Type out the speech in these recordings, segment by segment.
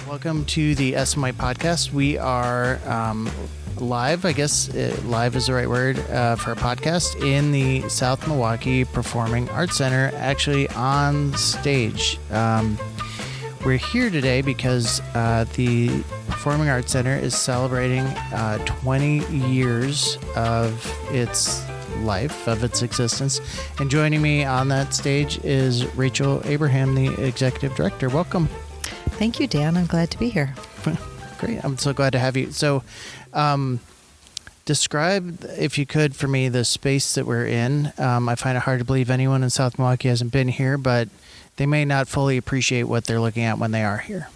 Welcome to the SMI podcast. We are live, I guess live is the right word for a podcast, in the South Milwaukee Performing Arts Center, actually on stage. We're here today because the Performing Arts Center is celebrating 20 years of its life, of its existence. And joining me on that stage is Rachel Abraham, the Executive Director. Welcome. Thank you, Dan. I'm glad to be here. Great. I'm so glad to have you. So, describe, if you could, for me, the space that we're in. I find it hard to believe anyone in South Milwaukee hasn't been here, but they may not fully appreciate what they're looking at when they are here.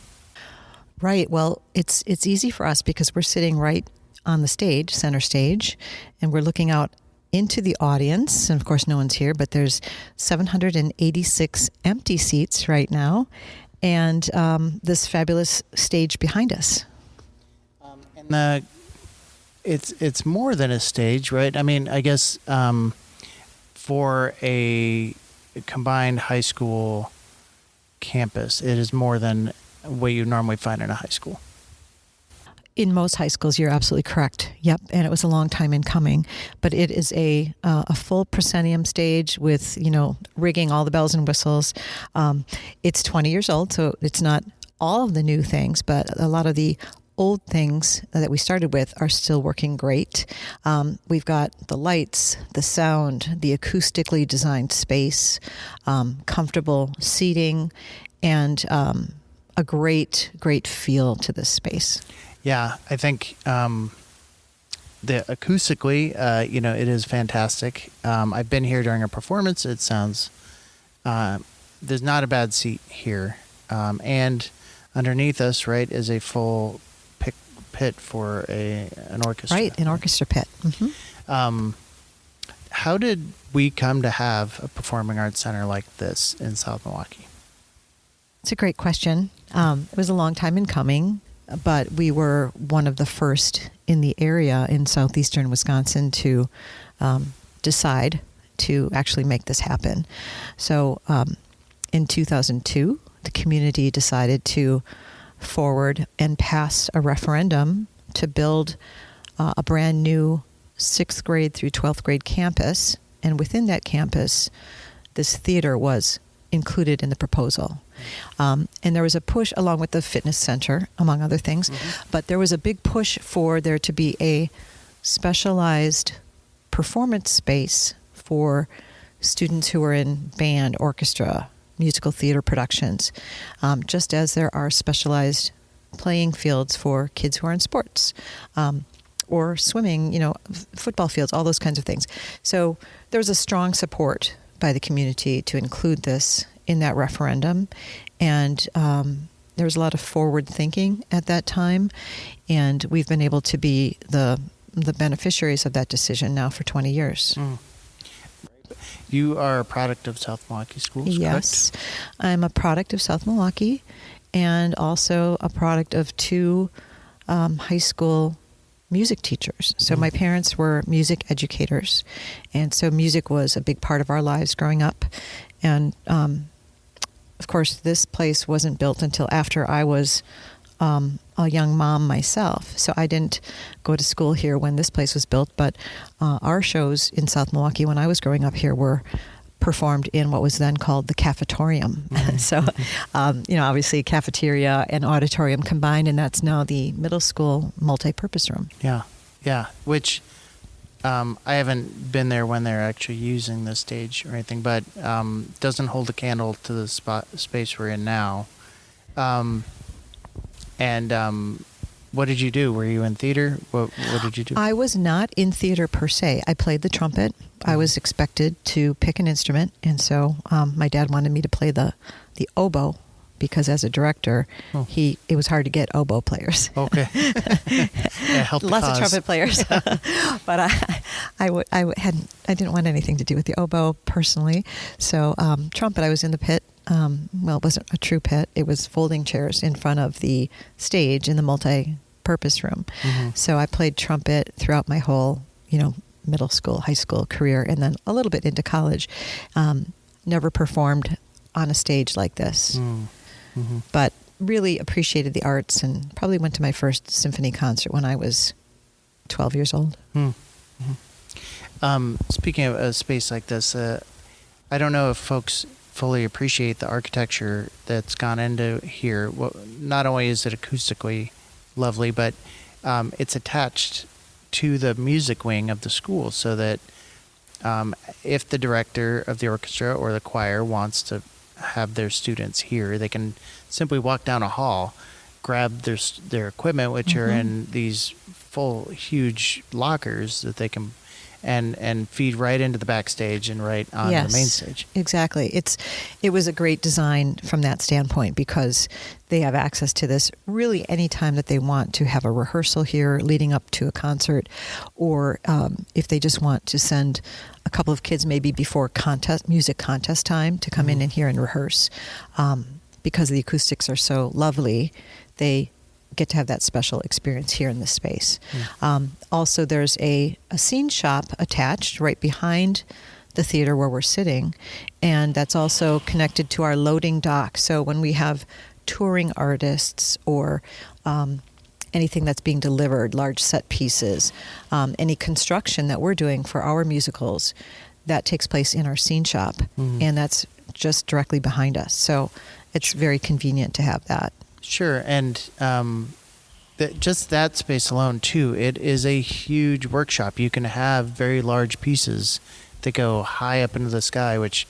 Right. Well, it's easy for us because we're sitting right on the stage, center stage, and we're looking out into the audience. And of course, no one's here, but there's 786 empty seats right now, and this fabulous stage behind us. And it's more than a stage, right? I mean, I guess for a combined high school campus, it is more than what you normally find in a high school. In most high schools, you're absolutely correct. Yep, and it was a long time in coming, but it is a full proscenium stage with, rigging, all the bells and whistles. It's 20 years old, so it's not all of the new things, but a lot of the old things that we started with are still working great. We've got the lights, the sound, the acoustically designed space, comfortable seating, and a great feel to this space. Yeah, I think the acoustically, it is fantastic. I've been here during a performance. It sounds there's not a bad seat here, and underneath us, right, is a full pit for an orchestra. Right, an orchestra pit. Mm-hmm. How did we come to have a performing arts center like this in South Milwaukee? It's a great question. It was a long time in coming, but we were one of the first in the area in southeastern Wisconsin to decide to actually make this happen. So in 2002, the community decided to forward and pass a referendum to build a brand new 6th grade through 12th grade campus. And within that campus, this theater was included in the proposal. And there was a push along with the fitness center, among other things, but there was a big push for there to be a specialized performance space for students who are in band, orchestra, musical theater productions, just as there are specialized playing fields for kids who are in sports, or swimming, football fields, all those kinds of things. So there was a strong support by the community to include this in that referendum, and there was a lot of forward thinking at that time, and we've been able to be the beneficiaries of that decision now for 20 years. You are a product of South Milwaukee Schools, yes, correct? I'm a product of South Milwaukee, and also a product of two high school music teachers. So my parents were music educators, and so music was a big part of our lives growing up. And of course, this place wasn't built until after I was a young mom myself. So I didn't go to school here when this place was built, but our shows in South Milwaukee when I was growing up here were performed in what was then called the cafetorium. So, obviously cafeteria and auditorium combined, and that's now the middle school multi-purpose room. Yeah. Which I haven't been there when they're actually using the stage or anything, but doesn't hold a candle to the space we're in now. What did you do? Were you in theater? What did you do? I was not in theater per se. I played the trumpet. I was expected to pick an instrument, and so my dad wanted me to play the oboe, because as a director, it was hard to get oboe players. Okay. Help Lots of trumpet players. But I didn't want anything to do with the oboe personally. So trumpet, I was in the pit. It wasn't a true pit. It was folding chairs in front of the stage in the multi-purpose room. So I played trumpet throughout my whole, middle school, high school career, and then a little bit into college. Never performed on a stage like this. But really appreciated the arts and probably went to my first symphony concert when I was 12 years old. Speaking of a space like this, I don't know if folks fully appreciate the architecture that's gone into here. Well, not only is it acoustically lovely, but it's attached to the music wing of the school, so that if the director of the orchestra or the choir wants to have their students here, they can simply walk down a hall, grab their equipment, which are in these full, huge lockers that they can and feed right into the backstage and right on the main stage. Exactly. It was a great design from that standpoint, because they have access to this really any time that they want to have a rehearsal here leading up to a concert, or if they just want to send a couple of kids maybe before music contest time to come in and here and rehearse. Because the acoustics are so lovely, they get to have that special experience here in this space. Also, there's a scene shop attached right behind the theater where we're sitting, and that's also connected to our loading dock. So when we have touring artists or anything that's being delivered, large set pieces, any construction that we're doing for our musicals, that takes place in our scene shop, and that's just directly behind us. So it's very convenient to have that. Sure, and just that space alone, too, it is a huge workshop. You can have very large pieces that go high up into the sky, which,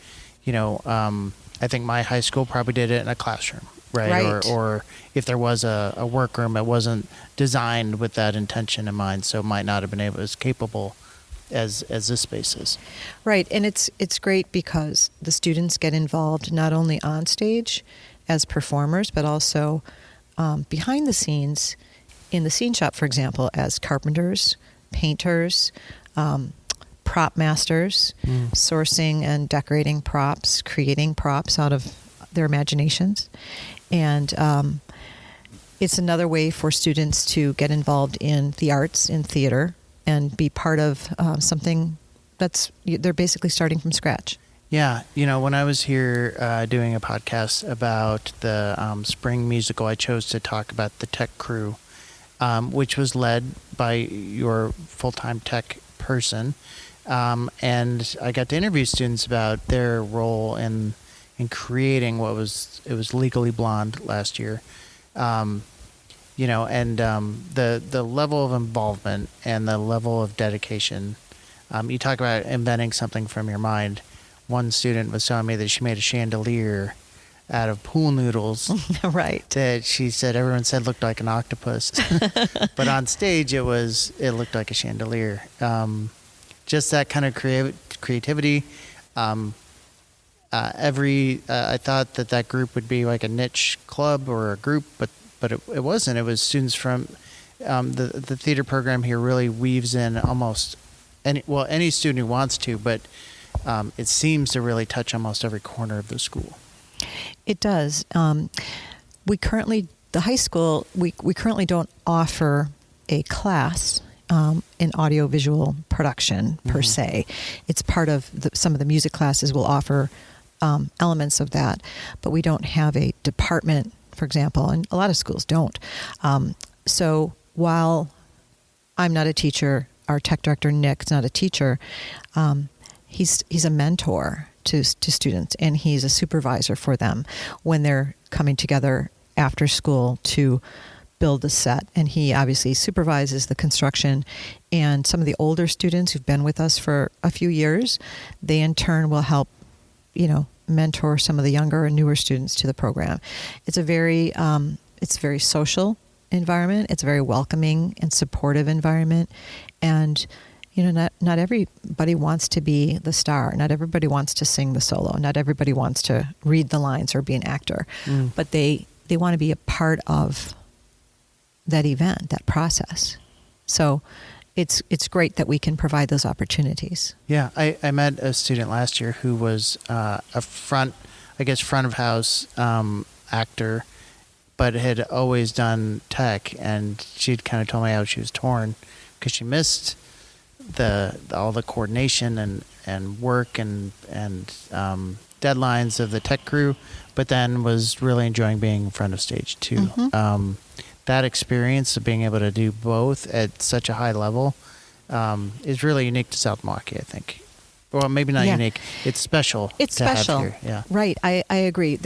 I think my high school probably did it in a classroom, right? Or if there was a workroom, it wasn't designed with that intention in mind, so it might not have been as capable as this space is. Right, and it's great because the students get involved not only on stage as performers, but also behind the scenes in the scene shop, for example, as carpenters, painters, prop masters, sourcing and decorating props, creating props out of their imaginations. And it's another way for students to get involved in the arts, in theater, and be part of something they're basically starting from scratch. Yeah, when I was here doing a podcast about the spring musical, I chose to talk about the tech crew, which was led by your full-time tech person, and I got to interview students about their role in creating it was Legally Blonde last year, and the level of involvement and the level of dedication. You talk about inventing something from your mind. One student was telling me that she made a chandelier out of pool noodles. Right. That she said everyone said looked like an octopus, but on stage it looked like a chandelier. Just that kind of creativity. I thought that group would be like a niche club or a group, but it wasn't. It was students from the theater program here really weaves in almost any student who wants to, but it seems to really touch almost every corner of the school. It does. We currently don't offer a class in audiovisual production per se. It's part of some of the music classes will offer elements of that, but we don't have a department, for example, and a lot of schools don't. So while I'm not a teacher, our tech director, Nick's not a teacher, he's a mentor to students, and he's a supervisor for them when they're coming together after school to build the set. And he obviously supervises the construction, and some of the older students who've been with us for a few years, they in turn will help, mentor some of the younger and newer students to the program. It's a very social environment. It's a very welcoming and supportive environment. And not everybody wants to be the star. Not everybody wants to sing the solo. Not everybody wants to read the lines or be an actor. But they want to be a part of that event, that process. So it's great that we can provide those opportunities. Yeah, I met a student last year who was a front of house actor, but had always done tech, and she'd kind of told me how she was torn because she missed all the coordination and work and deadlines of the tech crew, but then was really enjoying being in front of stage too. That experience of being able to do both at such a high level is really unique to South Milwaukee, I think. Well, maybe not unique. It's special. It's to special. Have here. Yeah. Right. I agree.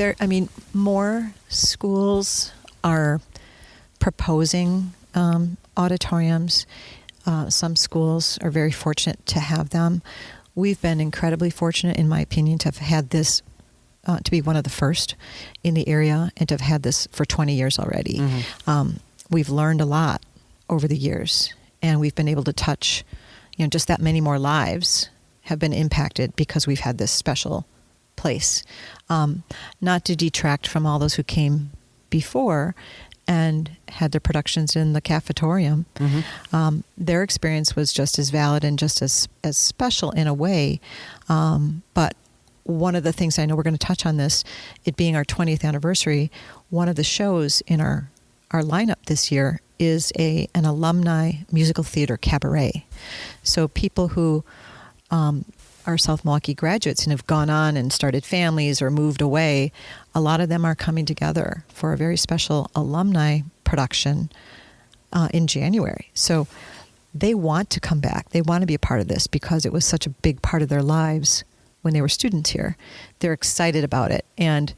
More schools are proposing auditoriums. Some schools are very fortunate to have them. We've been incredibly fortunate, in my opinion, to have had this, to be one of the first in the area, and to have had this for 20 years already. We've learned a lot over the years, and we've been able to touch, just that many more lives have been impacted because we've had this special place. Not to detract from all those who came before and had their productions in the cafetorium. Their experience was just as valid and just as special in a way. But one of the things, I know we're going to touch on this, it being our 20th anniversary, one of the shows in our lineup this year is an alumni musical theater cabaret. So people who are South Milwaukee graduates and have gone on and started families or moved away, a lot of them are coming together for a very special alumni production in January. So they want to come back. They want to be a part of this because it was such a big part of their lives when they were students here. They're excited about it. And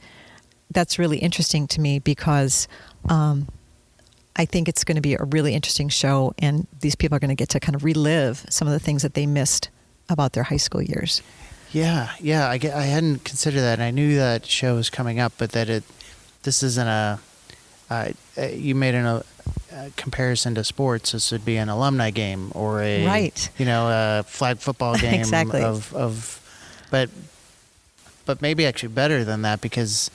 that's really interesting to me because I think it's going to be a really interesting show, and these people are going to get to kind of relive some of the things that they missed about their high school years. Yeah. I hadn't considered that, and I knew that show was coming up, but that this isn't you made a comparison to sports. This would be an alumni game or a flag football game. Exactly. But maybe actually better than that because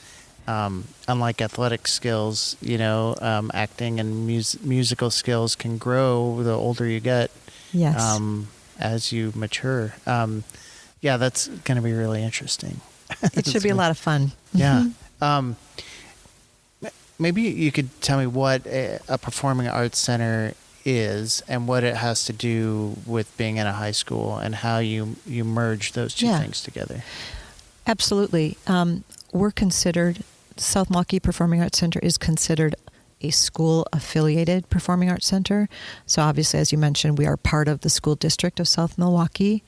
unlike athletic skills, acting and musical skills can grow the older you get. Yes. As you mature. That's going to be really interesting. It should be a lot of fun. Yeah. Maybe you could tell me what a performing arts center is and what it has to do with being in a high school and how you merge those two things together. Absolutely. We're considered, South Milwaukee Performing Arts Center is considered a school-affiliated performing arts center. So obviously, as you mentioned, we are part of the school district of South Milwaukee,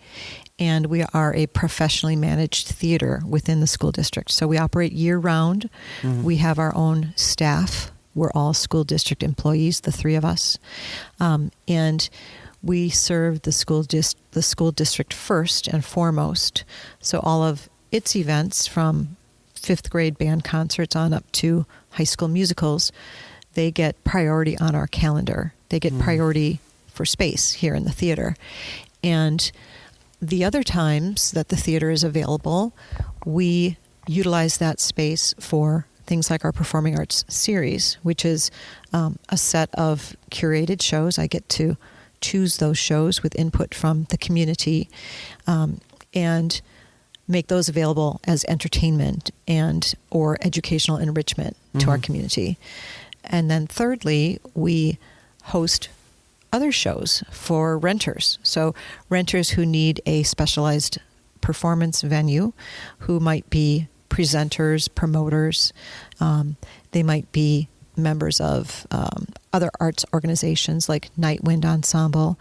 and we are a professionally managed theater within the school district. So we operate year-round. We have our own staff. We're all school district employees, the three of us. And we serve the school district first and foremost. So all of its events, from fifth grade band concerts on up to high school musicals, they get priority on our calendar. They get priority for space here in the theater. And the other times that the theater is available, we utilize that space for things like our Performing Arts series, which is a set of curated shows. I get to choose those shows with input from the community and make those available as entertainment or educational enrichment to our community. And then thirdly, we host other shows for renters. So renters who need a specialized performance venue, who might be presenters, promoters, they might be members of other arts organizations like Night Wind Ensemble.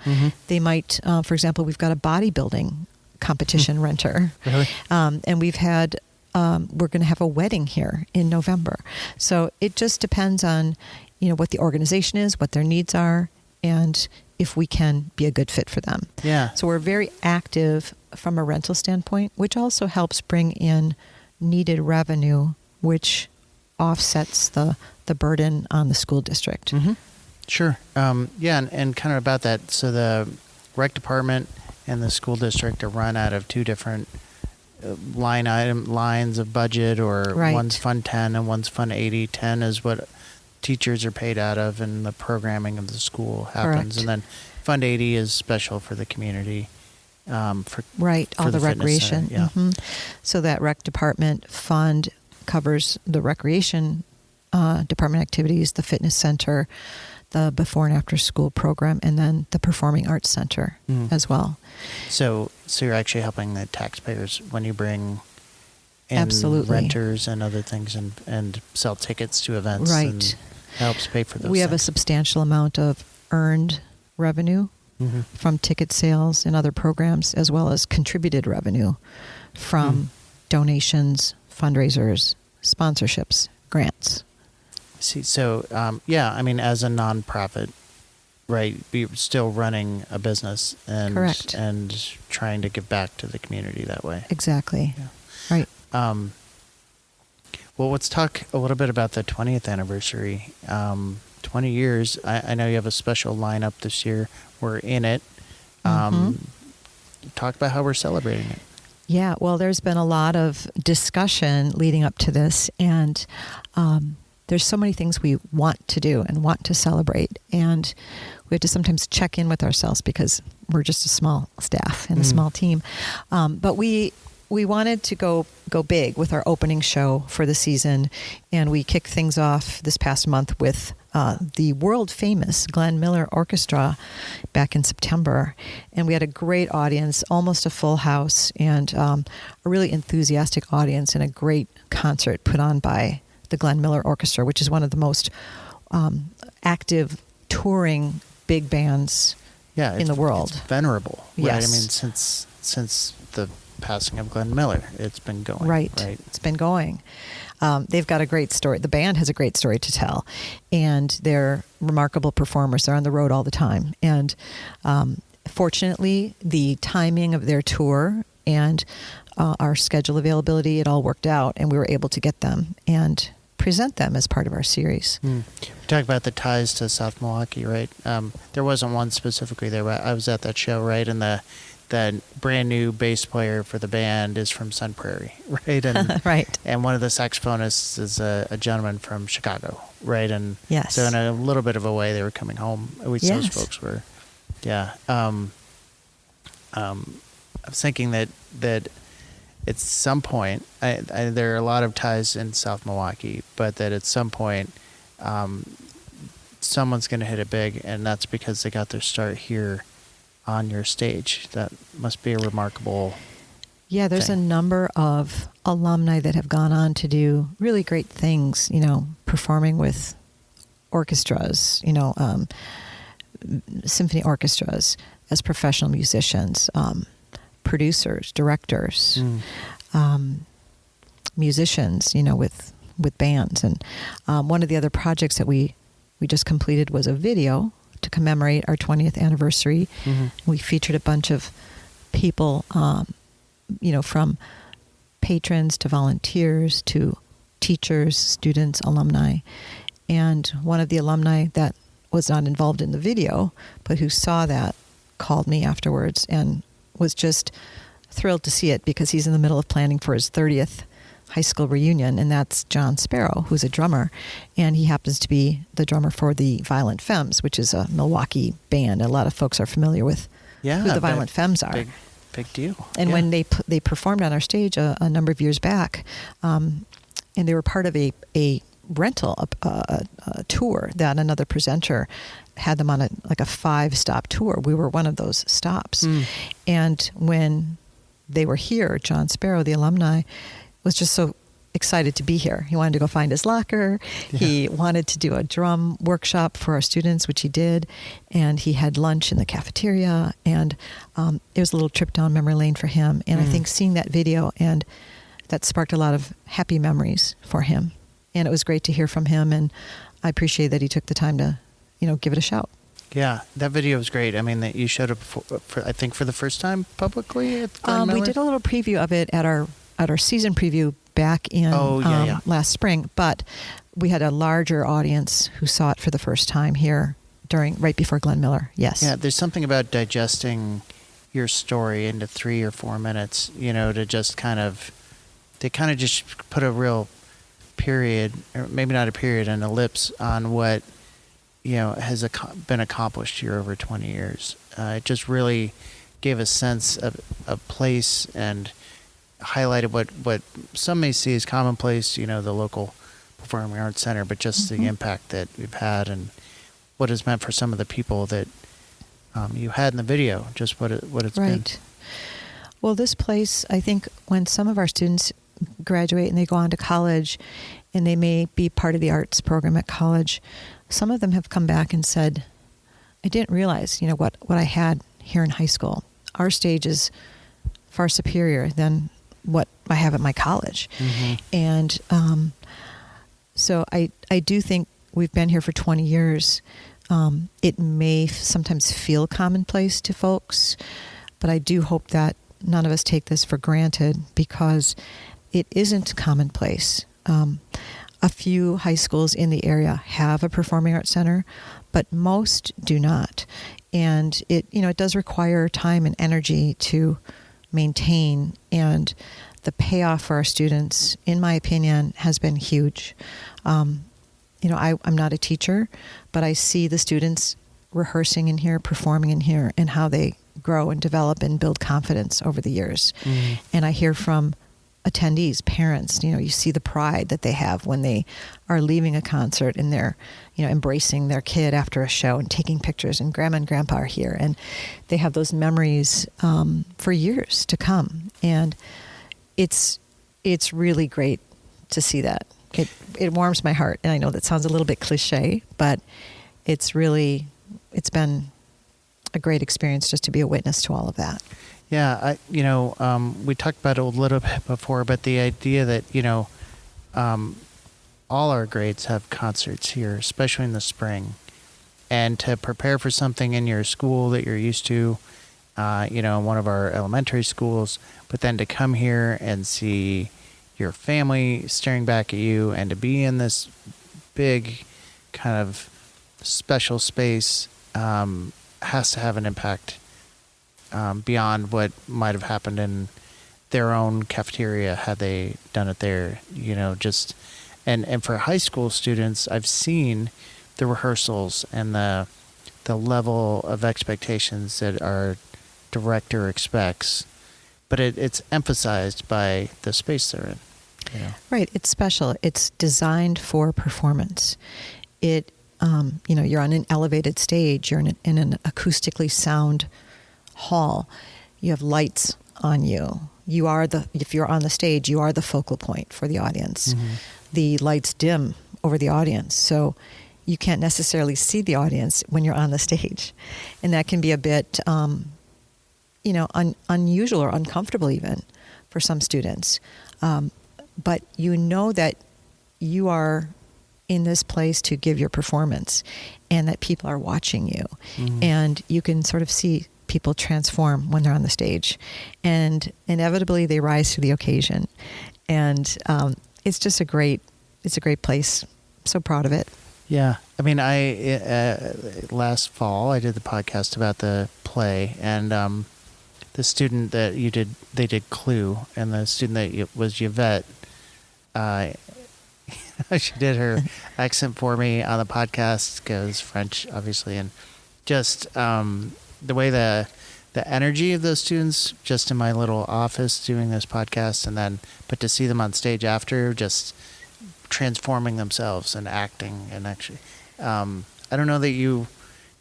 They might, for example, we've got a bodybuilding competition renter. Really? And we've had we're going to have a wedding here in November. So it just depends on, what the organization is, what their needs are, and if we can be a good fit for them. Yeah. So we're very active from a rental standpoint, which also helps bring in needed revenue, which offsets the burden on the school district. Sure. And kind of about that. So the rec department and the school district are run out of two different lines of budget, or one's Fund 10 and one's Fund 80. 10 is what teachers are paid out of, and the programming of the school happens. Correct. And then Fund 80 is special for the community. All the recreation. Center, So that rec department fund covers the recreation department activities, the fitness center, the before and after school program, and then the performing arts center as well. So you're actually helping the taxpayers when you bring and Absolutely. renters and other things, and sell tickets to events. Right. And helps pay for those We have a things. substantial amount of earned revenue from ticket sales and other programs, as well as contributed revenue from donations, fundraisers, sponsorships, grants. See, so I mean, as a nonprofit, right, you're still running a business and Correct. and trying to give back to the community that way. Exactly. Yeah. Right. Well, let's talk a little bit about the 20th anniversary. 20 years. I know you have a special lineup this year. We're in it. Talk about how we're celebrating it. Yeah, well, there's been a lot of discussion leading up to this, and there's so many things we want to do and want to celebrate, and we have to sometimes check in with ourselves because we're just a small staff and a small team. But we wanted to go big with our opening show for the season, and we kicked things off this past month with the world famous Glenn Miller Orchestra back in September, and we had a great audience, almost a full house, and a really enthusiastic audience, and a great concert put on by the Glenn Miller Orchestra, which is one of the most active touring big bands in the world. It's venerable, right? Yes. I mean, since the passing of Glenn Miller, it's been going. Right. It's been going. They've got a great story. The band has a great story to tell, and they're remarkable performers. They're on the road all the time. And fortunately, the timing of their tour and our schedule availability, it all worked out, and we were able to get them and present them as part of our series. We talk about the ties to South Milwaukee, right? There wasn't one specifically there, but I was at that show, right? And the brand new bass player for the band is from Sun Prairie, right? And Right. And one of the saxophonists is a gentleman from Chicago, right? And Yes. so in a little bit of a way, they were coming home. At least those folks were. Yeah. I was thinking that at some point, there are a lot of ties in South Milwaukee, but that at some point, someone's going to hit it big, and that's because they got their start here on your stage. That must be a remarkable there's thing. a number of alumni that have gone on to do really great things, performing with orchestras, symphony orchestras as professional musicians, producers, directors, musicians, with bands. And one of the other projects that we just completed was a video to commemorate our 20th anniversary. We featured a bunch of people, from patrons to volunteers to teachers, students, alumni. And one of the alumni that was not involved in the video, but who saw that, called me afterwards and was just thrilled to see it because he's in the middle of planning for his 30th high school reunion, and that's John Sparrow, who's a drummer, and he happens to be the drummer for the Violent Femmes, which is a Milwaukee band. A lot of folks are familiar with who the Violent Femmes are. Big deal. And when they performed on our stage a number of years back, and they were part of a rental, a tour that another presenter had them on a 5-stop tour. We were one of those stops. And when they were here, John Sparrow, the alumni, was just so excited to be here. He wanted to go find his locker. Yeah. He wanted to do a drum workshop for our students, which he did. And he had lunch in the cafeteria. And it was a little trip down memory lane for him. And I think seeing that video, and that sparked a lot of happy memories for him. And it was great to hear from him. And I appreciate that he took the time to, give it a shout. Yeah, that video was great. I mean, that you showed up for I think for the first time publicly at Glenn Miller? We did a little preview of it at our season preview back in last spring, but we had a larger audience who saw it for the first time here right before Glenn Miller. Yes. Yeah, there's something about digesting your story into 3 or 4 minutes, to just they just put a real period, or maybe not a period, an ellipse on what has been accomplished here over 20 years. It just really gave a sense of place and highlighted what some may see as commonplace, the local Performing Arts Center, but just the impact that we've had and what it's meant for some of the people that you had in the video, just what it's been. Right. Well, this place, I think when some of our students graduate and they go on to college, and they may be part of the arts program at college. Some of them have come back and said, I didn't realize, what I had here in high school. Our stage is far superior than what I have at my college. Mm-hmm. And so I do think we've been here for 20 years. It may sometimes feel commonplace to folks, but I do hope that none of us take this for granted, because it isn't commonplace. A few high schools in the area have a performing arts center, but most do not. And it does require time and energy to maintain, and the payoff for our students, in my opinion, has been huge. I'm not a teacher, but I see the students rehearsing in here, performing in here, and how they grow and develop and build confidence over the years. Mm-hmm. And I hear from attendees, parents, you see the pride that they have when they are leaving a concert and they're, embracing their kid after a show and taking pictures, and grandma and grandpa are here, and they have those memories for years to come. And it's really great to see that. It warms my heart. And I know that sounds a little bit cliche, but it's been a great experience just to be a witness to all of that. Yeah, we talked about it a little bit before, but the idea that, all our grades have concerts here, especially in the spring. And to prepare for something in your school that you're used to, one of our elementary schools, but then to come here and see your family staring back at you, and to be in this big kind of special space has to have an impact beyond what might have happened in their own cafeteria had they done it there. And for high school students, I've seen the rehearsals and the level of expectations that our director expects, but it's emphasized by the space they're in. Right. It's special. It's designed for performance. You're on an elevated stage. You're in an acoustically sound hall. You have lights on you. If you're on the stage, you are the focal point for the audience. Mm-hmm. The lights dim over the audience, so you can't necessarily see the audience when you're on the stage, and that can be a bit, unusual or uncomfortable even for some students. But that you are in this place to give your performance, and that people are watching you, mm-hmm. and you can sort of see people transform when they're on the stage, and inevitably they rise to the occasion. And it's just a great place. I'm so proud of it. Yeah. I mean, last fall I did the podcast about the play, and the student that they did Clue, and the student that was Yvette, she did her accent for me on the podcast, because French, obviously, and just the way the energy of those students just in my little office doing this podcast, but to see them on stage after, just transforming themselves and acting, and actually, I don't know that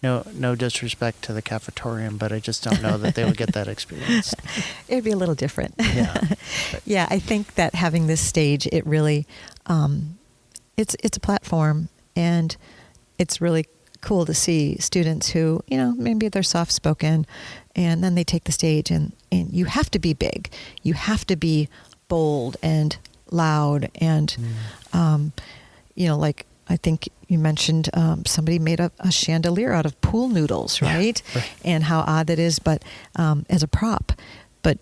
no disrespect to the cafetorium, but I just don't know that they would get that experience. It would be a little different. Yeah. Yeah, I think that having this stage, it really, it's a platform, and it's really cool to see students who, maybe they're soft-spoken, and then they take the stage, and you have to be big. You have to be bold and loud, and, like I think you mentioned somebody made a chandelier out of pool noodles, right? Yeah, right. And how odd that is, but as a prop. But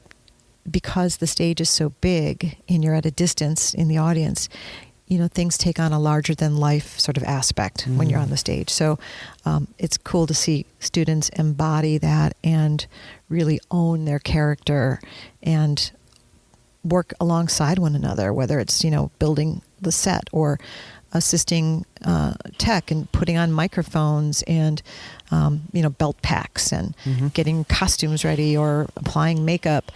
because the stage is so big and you're at a distance in the audience, things take on a larger than life sort of aspect when you're on the stage. So it's cool to see students embody that and really own their character and work alongside one another, whether it's, building the set or assisting tech and putting on microphones and, belt packs and getting costumes ready or applying makeup,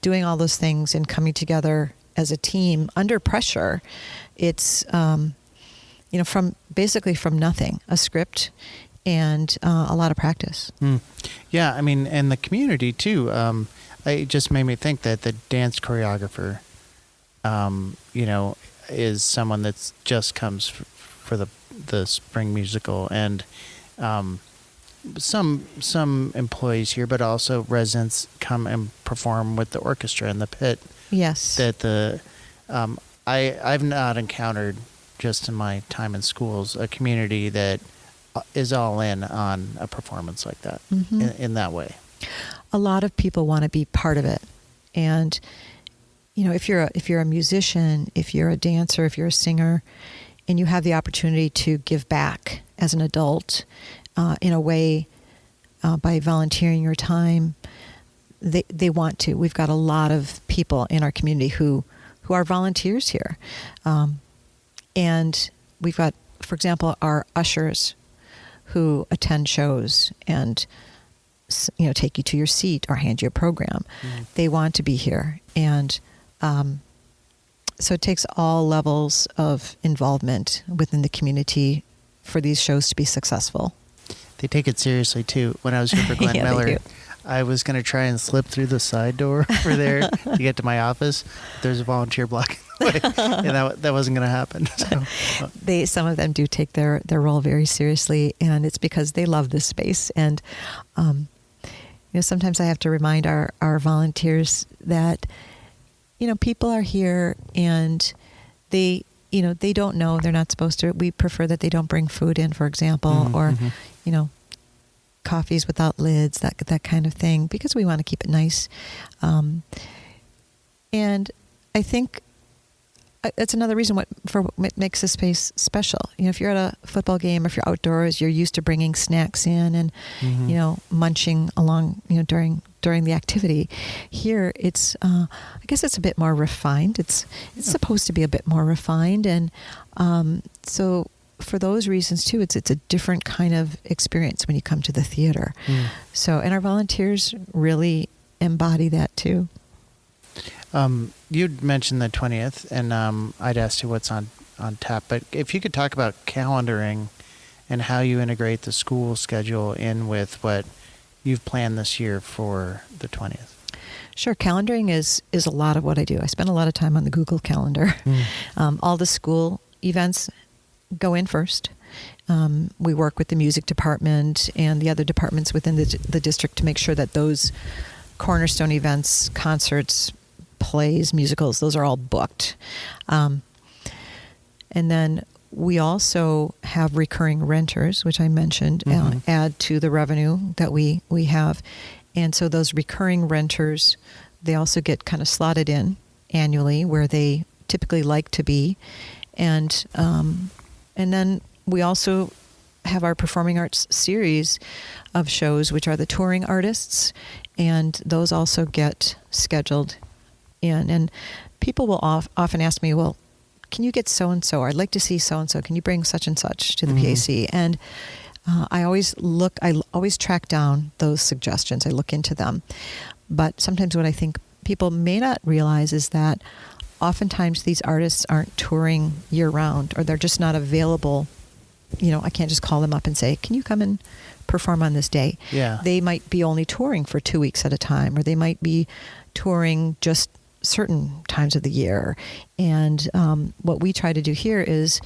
doing all those things and coming together as a team under pressure. It's, from nothing, a script and a lot of practice. Yeah, I mean, and the community too. It just made me think that the dance choreographer is someone that's just comes for the spring musical, and some employees here, but also residents come and perform with the orchestra in the pit. Yes. That I've not encountered, just in my time in schools, a community that is all in on a performance like that, in that way. A lot of people want to be part of it, and if you're a musician, if you're a dancer, if you're a singer, and you have the opportunity to give back as an adult, in a way, by volunteering your time, they want to. We've got a lot of people in our community who are volunteers here, and we've got, for example, our ushers who attend shows and take you to your seat or hand you a program. They want to be here, and so it takes all levels of involvement within the community for these shows to be successful. They take it seriously too. When I was here for Glenn Yeah, Miller, I was going to try and slip through the side door over there to get to my office. There's a volunteer blocking the way, and that wasn't going to happen. So. Some of them do take their role very seriously, and it's because they love this space. And sometimes I have to remind our volunteers that people are here, and they don't know, they're not supposed to. We prefer that they don't bring food in, for example, or coffees without lids, that kind of thing, because we want to keep it nice. And I think that's another reason what makes this space special. If you're at a football game, if you're outdoors, you're used to bringing snacks in and munching along during the activity. Here, it's I guess it's a bit more refined. It's supposed to be a bit more refined, and so for those reasons too, it's a different kind of experience when you come to the theater. So, and our volunteers really embody that too. You'd mentioned the 20th, and I'd asked you what's on tap, but if you could talk about calendaring and how you integrate the school schedule in with what you've planned this year for the 20th. Sure. Calendaring is a lot of what I do. I spend a lot of time on the Google Calendar. All the school events go in first. We work with the music department and the other departments within the district to make sure that those cornerstone events, concerts, plays, musicals, those are all booked. And then we also have recurring renters, which I mentioned, add to the revenue that we have. And so those recurring renters, they also get kind of slotted in annually where they typically like to be. And then we also have our performing arts series of shows, which are the touring artists, and those also get scheduled in. And people will often ask me, well, can you get so-and-so? I'd like to see so-and-so. Can you bring such and such to the PAC? And I always track down those suggestions. I look into them. But sometimes what I think people may not realize is that oftentimes these artists aren't touring year-round, or they're just not available. I can't just call them up and say, can you come and perform on this day? Yeah. They might be only touring for 2 weeks at a time, or they might be touring just certain times of the year. And what we try to do here is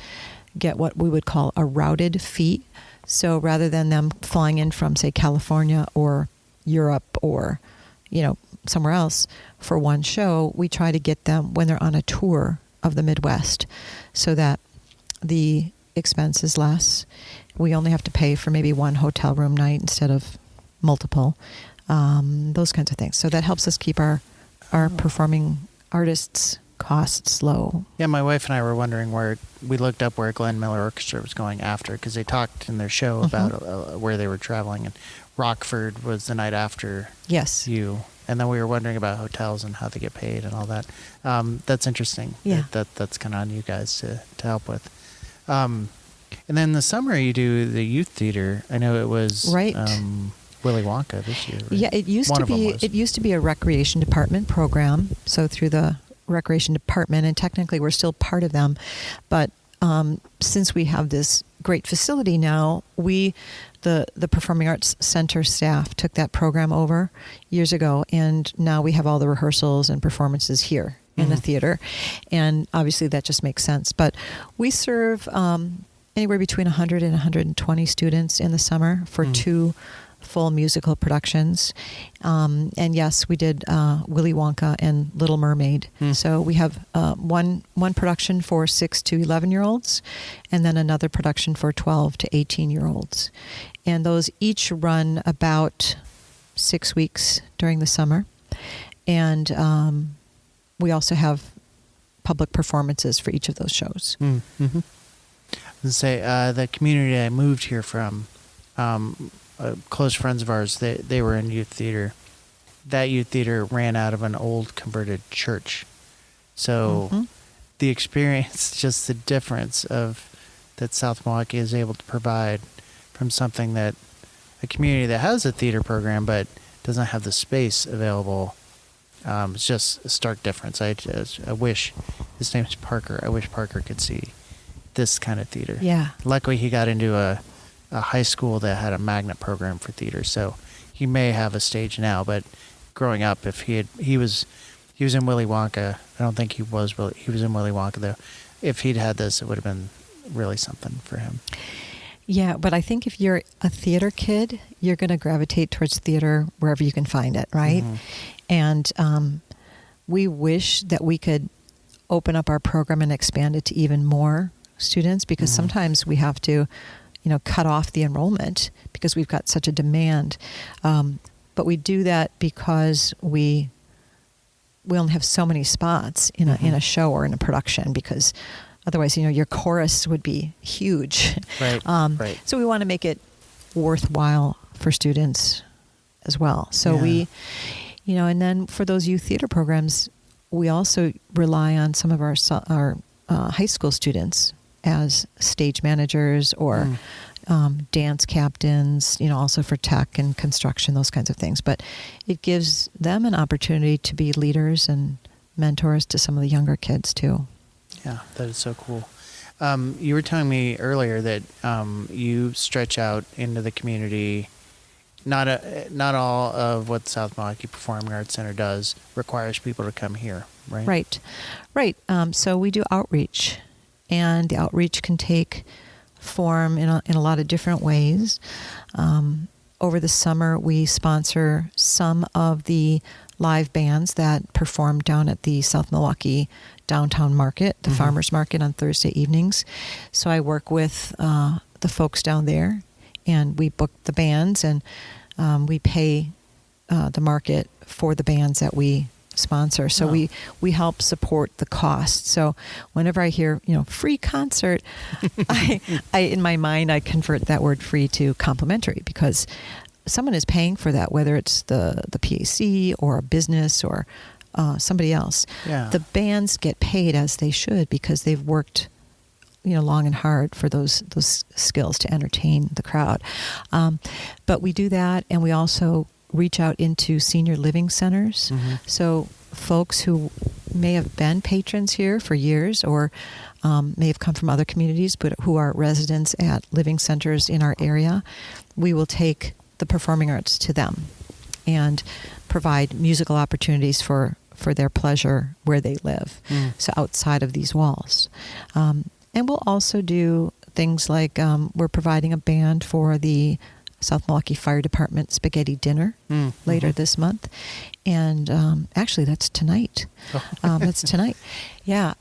get what we would call a routed fee. So rather than them flying in from, say, California or Europe or, somewhere else for one show, we try to get them when they're on a tour of the Midwest so that the expense is less. We only have to pay for maybe one hotel room night instead of multiple, those kinds of things. So that helps us keep our performing artists' costs low. Yeah, my wife and I were wondering we looked up where Glenn Miller Orchestra was going after, because they talked in their show about where they were traveling, and Rockford was the night after you. And then we were wondering about hotels and how they get paid and all that. That's interesting. Yeah. That's kind of on you guys to help with. And then in the summer you do the youth theater. I know it was right. Willy Wonka this year. Right? Yeah, it used to be a recreation department program. So through the recreation department, and technically we're still part of them, but since we have this great facility now, the Performing Arts Center staff took that program over years ago, and now we have all the rehearsals and performances here in the theater. And obviously that just makes sense. But we serve anywhere between 100 and 120 students in the summer for 2 full musical productions. And yes, we did Willy Wonka and Little Mermaid. So we have one production for 6 to 11-year-olds, and then another production for 12 to 18-year-olds. And those each run about 6 weeks during the summer. And we also have public performances for each of those shows. Mm-hmm. I was say the community I moved here from, close friends of ours, they were in youth theater. That youth theater ran out of an old converted church. So the experience, just the difference of that South Milwaukee is able to provide from something that a community that has a theater program but doesn't have the space available. It's just a stark difference. I wish, his name is Parker, I wish Parker could see this kind of theater. Yeah. Luckily, he got into a high school that had a magnet program for theater, so he may have a stage now. But growing up, if he was in Willy Wonka. I don't think he was in Willy Wonka though. If he'd had this, it would have been really something for him. Yeah, but I think if you're a theater kid, you're going to gravitate towards theater wherever you can find it, right? And we wish that we could open up our program and expand it to even more students, because sometimes we have to, cut off the enrollment because we've got such a demand. But we do that because we only have so many spots in a show or in a production, because otherwise, your chorus would be huge. Right. Right. So we want to make it worthwhile for students as well. So we, and then for those youth theater programs, we also rely on some of our high school students as stage managers or dance captains, also for tech and construction, those kinds of things. But it gives them an opportunity to be leaders and mentors to some of the younger kids too. Yeah, that is so cool. You were telling me earlier that you stretch out into the community. Not all of what South Milwaukee Performing Arts Center does requires people to come here, right? Right. So we do outreach, and the outreach can take form in a lot of different ways. Over the summer, we sponsor some of the live bands that perform down at the South Milwaukee downtown market, the farmers market on Thursday evenings. So I work with the folks down there, and we book the bands, and we pay the market for the bands that we sponsor. So we help support the cost. So whenever I hear, free concert, I in my mind, I convert that word free to complimentary, because someone is paying for that, whether it's the PAC or a business or somebody else. Yeah. The bands get paid as they should, because they've worked long and hard for those skills to entertain the crowd. But we do that, and we also reach out into senior living centers. So folks who may have been patrons here for years, or may have come from other communities, but who are residents at living centers in our area, we will take the performing arts to them and provide musical opportunities for their pleasure where they live, so outside of these walls. And we'll also do things like we're providing a band for the South Milwaukee Fire Department spaghetti dinner later this month. And actually, that's tonight. That's tonight. Yeah.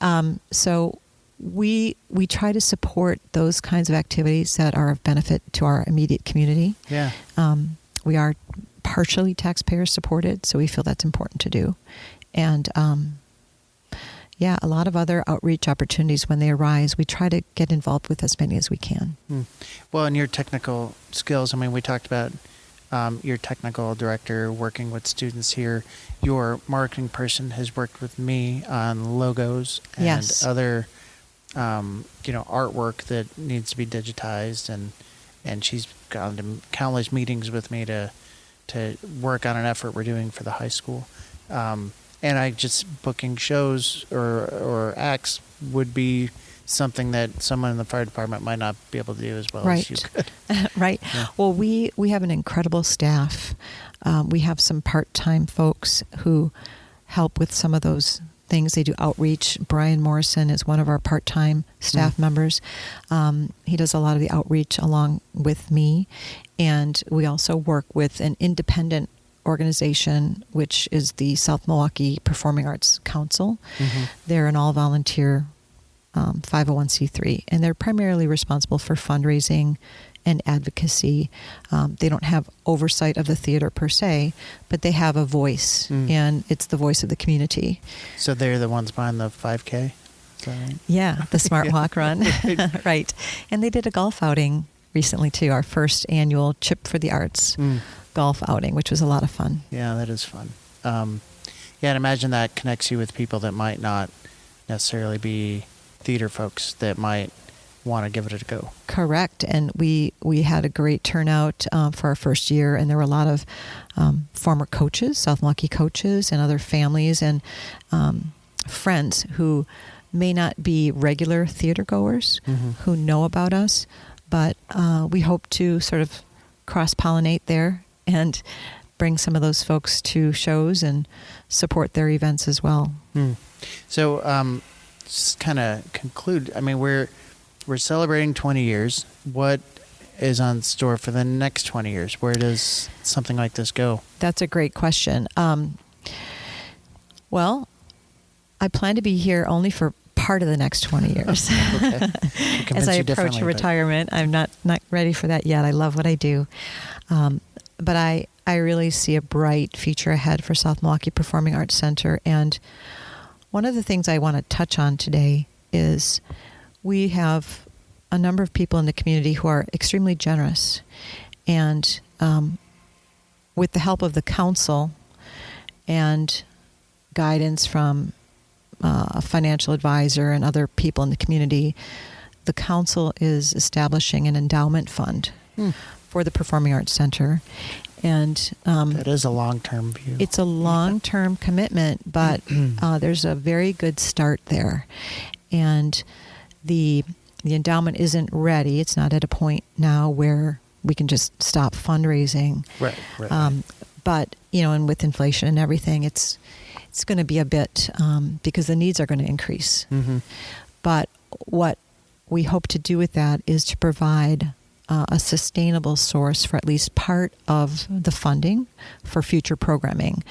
So we try to support those kinds of activities that are of benefit to our immediate community. Yeah. We are partially taxpayer supported, so we feel that's important to do. And a lot of other outreach opportunities, when they arise, we try to get involved with as many as we can. Well, and your technical skills, we talked about your technical director working with students here. Your marketing person has worked with me on logos and other, artwork that needs to be digitized, and she's gone to countless meetings with me to work on an effort we're doing for the high school. And I just booking shows or acts would be something that someone in the fire department might not be able to do as well as you could. Right. Yeah. Well, we have an incredible staff. We have some part-time folks who help with some of those things. They do outreach. Brian Morrison is one of our part-time staff members. He does a lot of the outreach along with me. And we also work with an independent organization, which is the South Milwaukee Performing Arts Council. They're an all-volunteer 501c3, and they're primarily responsible for fundraising and advocacy. They don't have oversight of the theater per se, but they have a voice, and it's the voice of the community. So they're the ones behind the 5K? Is that right? Yeah, the Smart Walk Run. Right. And they did a golf outing recently, too, our first annual Chip for the Arts golf outing, which was a lot of fun. Yeah, that is fun. And imagine that connects you with people that might not necessarily be theater folks that might want to give it a go. Correct. And we had a great turnout for our first year, and there were a lot of former coaches, South Milwaukee coaches, and other families and friends who may not be regular theater goers who know about us, but we hope to sort of cross-pollinate there and bring some of those folks to shows and support their events as well. So just kind of conclude, I mean, we're celebrating 20 years. What is on store for the next 20 years? Where does something like this go? That's a great question. Well, I plan to be here only for part of the next 20 years. As I approach retirement, I'm not ready for that yet. I love what I do. But I really see a bright future ahead for South Milwaukee Performing Arts Center. And one of the things I want to touch on today is we have a number of people in the community who are extremely generous. And with the help of the council and guidance from a financial advisor and other people in the community, the council is establishing an endowment fund for the Performing Arts Center. And that is a long-term view. It's a long-term commitment, but there's a very good start there. And the endowment isn't ready. It's not at a point now where we can just stop fundraising. Right. But, and with inflation and everything, it's going to be a bit, because the needs are going to increase. But what we hope to do with that is to provide a sustainable source for at least part of the funding for future programming.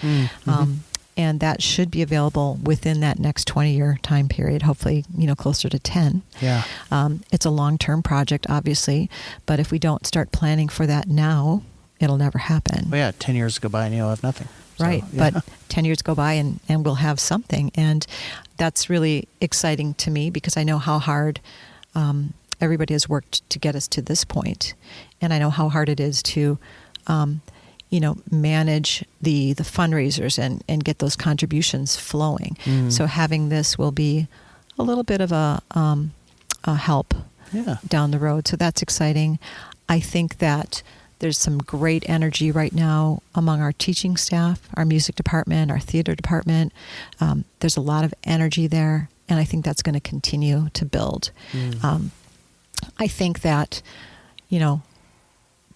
And that should be available within that next 20-year time period, hopefully, closer to 10. Yeah. It's a long-term project, obviously, but if we don't start planning for that now, it'll never happen. Well, 10 years go by and you'll have nothing. Right, but 10 years go by and we'll have something. And that's really exciting to me because I know how hard everybody has worked to get us to this point. And I know how hard it is to, manage the fundraisers and get those contributions flowing. So having this will be a little bit of a help down the road. So that's exciting. I think that there's some great energy right now among our teaching staff, our music department, our theater department. There's a lot of energy there, and I think that's going to continue to build. I think that,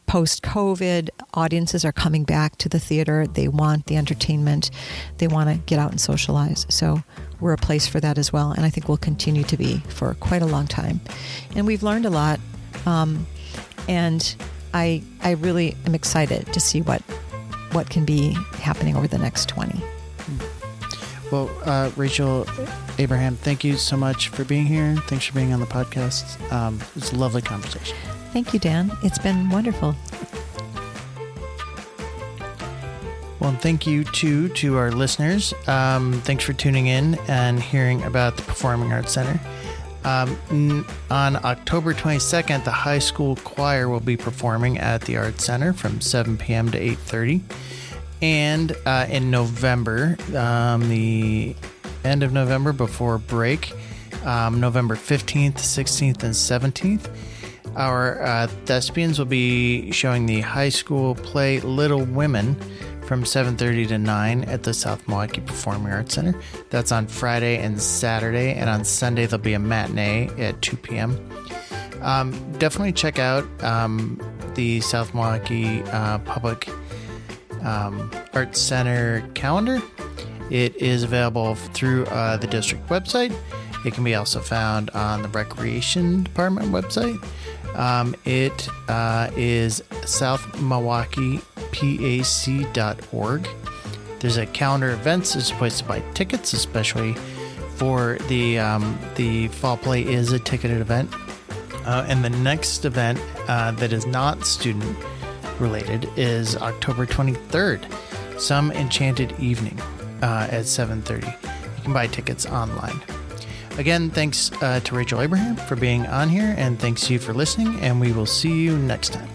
post-COVID, audiences are coming back to the theater. They want the entertainment. They want to get out and socialize. So we're a place for that as well, and I think we'll continue to be for quite a long time. And we've learned a lot, and I really am excited to see what can be happening over the next 20. Well, Rachel Abraham, thank you so much for being here. Thanks for being on the podcast. It's a lovely conversation. Thank you, Dan. It's been wonderful. Well, and thank you, too, to our listeners. Thanks for tuning in and hearing about the Performing Arts Center. On October 22nd, the high school choir will be performing at the Arts Center from 7 p.m. to 8:30. And in November, the end of November before break, November 15th, 16th, and 17th, our thespians will be showing the high school play Little Women from 7:30 to 9 at the South Milwaukee Performing Arts Center. That's on Friday and Saturday, and on Sunday there'll be a matinee at 2 p.m. Definitely check out the South Milwaukee Public Arts Center calendar It is available through the district website. It can be also found on the Recreation Department website. It is southmilwaukeepac.org. There's a calendar of events. There's a place to buy tickets, especially for the fall play is a ticketed event. And the next event that is not student related is October 23rd, Some Enchanted Evening at 7:30. You can buy tickets online. Again, thanks to Rachel Abraham for being on here, and thanks to you for listening, and we will see you next time.